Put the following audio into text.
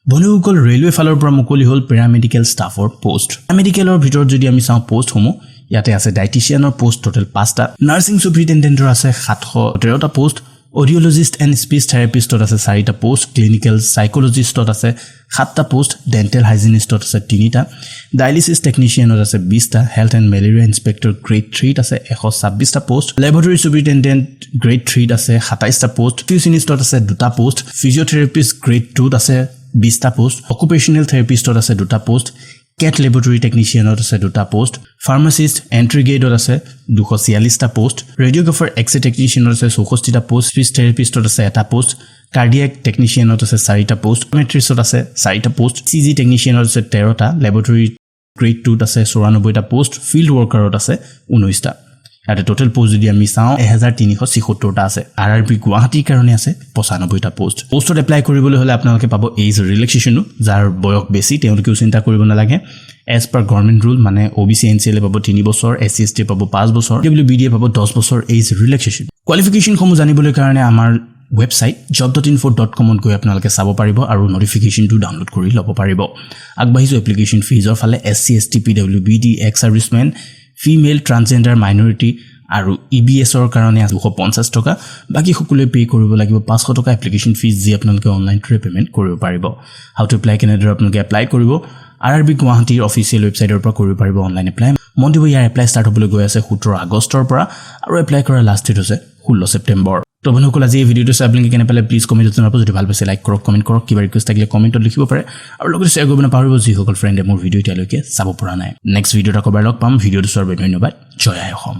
বন্ধুসকল ৰেলৱে ফালৰ পৰা মুকলি হ'ল পেৰামেডিকেল ষ্টাফৰ পোষ্ট পেৰামেডিকেলৰ ভিতৰত যদি আমি চাওঁ পোষ্টসমূহ ইয়াতে আছে ডাইটিচিয়ানৰ পোষ্ট টোটেল 5টা নাৰ্ছিং সুপাৰিনটেণ্ডেণ্টৰ আছে 713টা পোষ্ট অডিঅলজিষ্ট এণ্ড স্পীচ থেৰাপিষ্টত আছে 4টা পোষ্ট ক্লিনিকেল সাইকোলজিষ্টত আছে 7টা পোষ্ট ডেন্টেল হাইজিনিষ্টত আছে 3টা ডায়ালিসিস টেকনিশিয়ানত আছে 20টা health and malaria inspector grade 3 আছে 126টা পোষ্ট ল্যাবৰেটৰী সুপাৰিনটেণ্ডেণ্ট গ্ৰেড 3 আছে 27টা পোষ্ট ফিজিচিনিষ্টত আছে 2টা পোষ্ট ফিজিঅথেৰাপিষ্ট গ্ৰেড 2 আছে 20টা পোষ্ট অকুপেশনাল থেৰাপিষ্টত আছে 2টা পোষ্ট কেট ল্যাবৰেটৰী টেকনিশিয়ানত আছে 2টা পোষ্ট ফাৰ্মাসিষ্ট এন্ট্ৰি গ্ৰেডত আছে 246টা পোষ্ট ৰেডিওগ্ৰাফাৰ এক্স-ৰে টেকনিশিয়ানত আছে 64টা পোষ্ট স্পীচ থেৰাপিষ্টত আছে 1টা পোষ্ট কাৰ্ডিয়াক টেকনিশিয়ানত আছে 4টা পোষ্ট মেট্ৰিছত আছে 4টা পোষ্ট সিজি টেকনিশিয়ানত আছে 13টা ল্যাবৰেটৰী গ্ৰেড 2 আছে 94টা পোষ্ট ফিল্ড ওয়াৰ্কাৰত আছে 19টা আৰু টোটাল পোষ্ট যদি আমি চাওঁ 1376টা আছে আৰআৰবি গুৱাহাটীৰ কাৰণে আছে 95টা পোষ্ট পোষ্টত এপ্লাই কৰিবলৈ হলে আপোনালোকে পাব এজ ৰিলেক্সেশন যাৰ বয়স বেছি তেওঁলোকেও চিন্তা কৰিব নালাগে এজ পাৰ গভৰ্নমেন্ট ৰুল মানে ওবিসি এনসিএল পাব 3 বছৰ এসসিএসটি পাব 5 বছৰ ডব্লিউবিডি পাব 10 বছৰ এজ ৰিলেক্সেশন কোৱালিফিকেশন সমূহ জানিবলৈ কাৰণে আমাৰ ওয়েবসাইট job.info.com ত গৈ আপোনালোকে চাব পাৰিব আৰু নোটিফিকেশনটো ডাউনলোড কৰি ল'ব পাৰিব আগবাঢ়িছো এপ্লিকেশন ফিজৰ ফালে SC ST PWBD ex servicemen female transgender minority আৰু ইবিএছৰ কাৰণে 250 টকা বাকি সকলোৱে পে কৰিব লাগিব 500 টকা এপ্লিকেশন ফিজ যি আপোনালোকে অনলাইন থ্ৰু পেমেন্ট কৰিব পাৰিব হাউ টু এপ্লাই কেনেদৰে আপোনালোকে এপ্লাই কৰিব আৰআৰবি গুৱাহাটীৰ অফিচিয়েল ওয়েবসাইটৰ পৰা কৰিব পাৰিব অনলাইন এপ্লাই মন দিব ইয়াৰ এপ্লাই ষ্টাৰ্ট হ'বলৈ গৈ আছে 17 আগষ্টৰ পৰা আৰু এপ্লাই কৰাৰ লাষ্ট ডেট হৈছে 16 ছেপ্টেম্বৰ তো বন্ধুসকল আজি এই ভিডিওটো চাই আপোনালোকে কেনে পালে প্লিজ কমেন্টত জনাব যদি ভাল পাইছে লাইক কৰক কমেন্ট কৰক কিবা ৰিকুৱেষ্ট থাকিলে কমেন্টত লিখিব পাৰে আৰু লগতে শ্বেয়াৰ কৰিব নাপাহৰিব যিসকল ফ্ৰেণ্ডে মোৰ ভিডিও এতিয়ালৈকে চাব পৰা নাই নেক্সট ভিডিওত আকৌ লগ পাম ভিডিওটো চোৱাৰ বাবে ধন্যবাদ জয় আই অসম